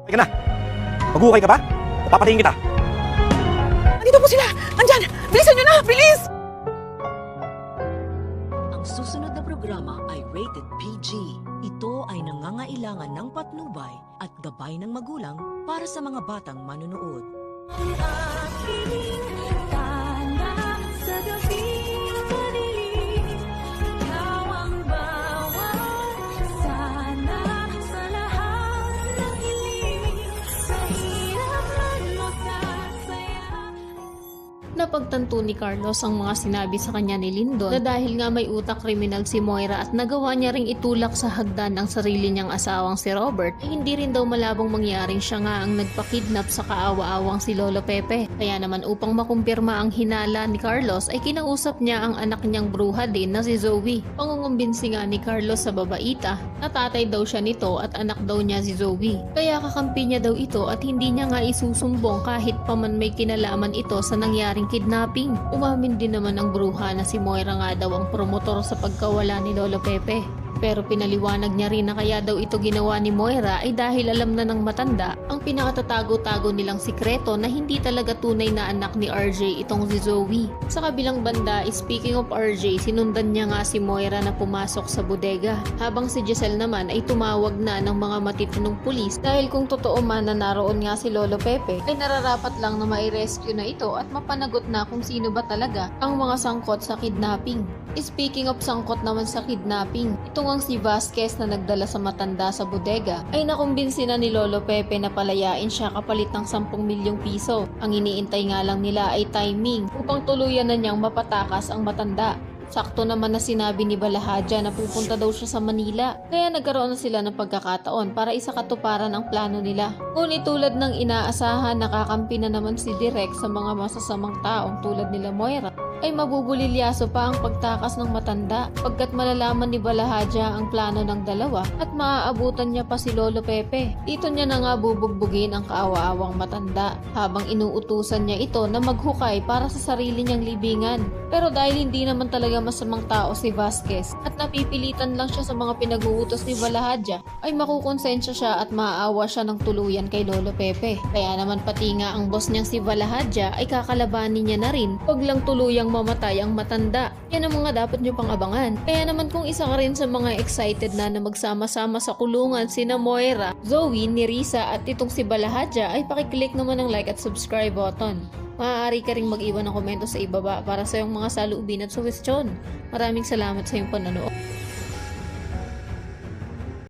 Teka na, maghukay ka ba? Papatayin kita. Nandito po sila! Andyan! Bilisan nyo na! Bilis! Ang susunod na programa ay rated PG. Ito ay nangangailangan ng patnubay at gabay ng magulang para sa mga batang manonood. Napagtanto ni Carlos ang mga sinabi sa kanya ni Lindon na dahil nga may utak kriminal si Moira at nagawa niya ring itulak sa hagdan ang sarili niyang asawang si Robert, ay hindi rin daw malabong mangyaring siya nga ang nagpakidnap sa kaawa-awang si Lolo Pepe. Kaya naman upang makumpirma ang hinala ni Carlos ay kinausap niya ang anak niyang bruha din na si Zoe. Pangungumbinsi nga ni Carlos sa babaita na tatay daw siya nito at anak daw niya si Zoe. Kaya kakampi niya daw ito at hindi niya nga isusumbong kahit pa man may kinalaman ito sa nangyaring kidnapping. Umamin din naman ang bruha na si Moira nga daw ang promotor sa pagkawala ni Lolo Pepe. Pero pinaliwanag niya rin na kaya daw ito ginawa ni Moira ay dahil alam na ng matanda ang pinakatatago-tago nilang sikreto na hindi talaga tunay na anak ni RJ itong si Zoe. Sa kabilang banda, speaking of RJ, sinundan niya nga si Moira na pumasok sa bodega. Habang si Giselle naman ay tumawag na ng mga matitinong pulis dahil kung totoo man na naroon nga si Lolo Pepe ay nararapat lang na mai-rescue na ito at mapanagot na kung sino ba talaga ang mga sangkot sa kidnapping. Speaking of sangkot naman sa kidnapping, itong ang si Vasquez na nagdala sa matanda sa bodega ay nakumbinsi na ni Lolo Pepe na palayain siya kapalit ng 10 milyong piso. Ang iniintay nga lang nila ay timing upang tuluyan na niyang mapatakas ang matanda. Sakto naman na sinabi ni Balahadja na pupunta daw siya sa Manila, kaya nagkaroon na sila ng pagkakataon para isakatuparan ang plano nila. Ngunit tulad ng inaasahan, nakakampi na naman si Direk sa mga masasamang taong tulad nila Moira, ay mabubulilyaso pa ang pagtakas ng matanda pagkat malalaman ni Balahadja ang plano ng dalawa at maaabutan niya pa si Lolo Pepe. Dito niya na nga bubugbugin ang kaawa-awang matanda habang inuutusan niya ito na maghukay para sa sarili niyang libingan. Pero dahil hindi naman talaga masamang tao si Vasquez at napipilitan lang siya sa mga pinag-uutos ni Balahadja, ay makukonsensya siya at maaawa siya ng tuluyan kay Lolo Pepe. Kaya naman pati nga ang boss niyang si Balahadja ay kakalabanin niya na rin, wag lang tuluyang mamatay ang matanda. Yan ang mga dapat niyo pang abangan. Kaya naman kung isa ka rin sa mga excited na magsama-sama sa kulungan sina Moira, Zoe, Nerissa at itong si Balahadja, ay pakiclick naman ng like at subscribe button. Maaari ka ring mag-iwan ng komento sa ibaba para sa iyong mga saloobin at suwestyon. Maraming salamat sa iyong panonood.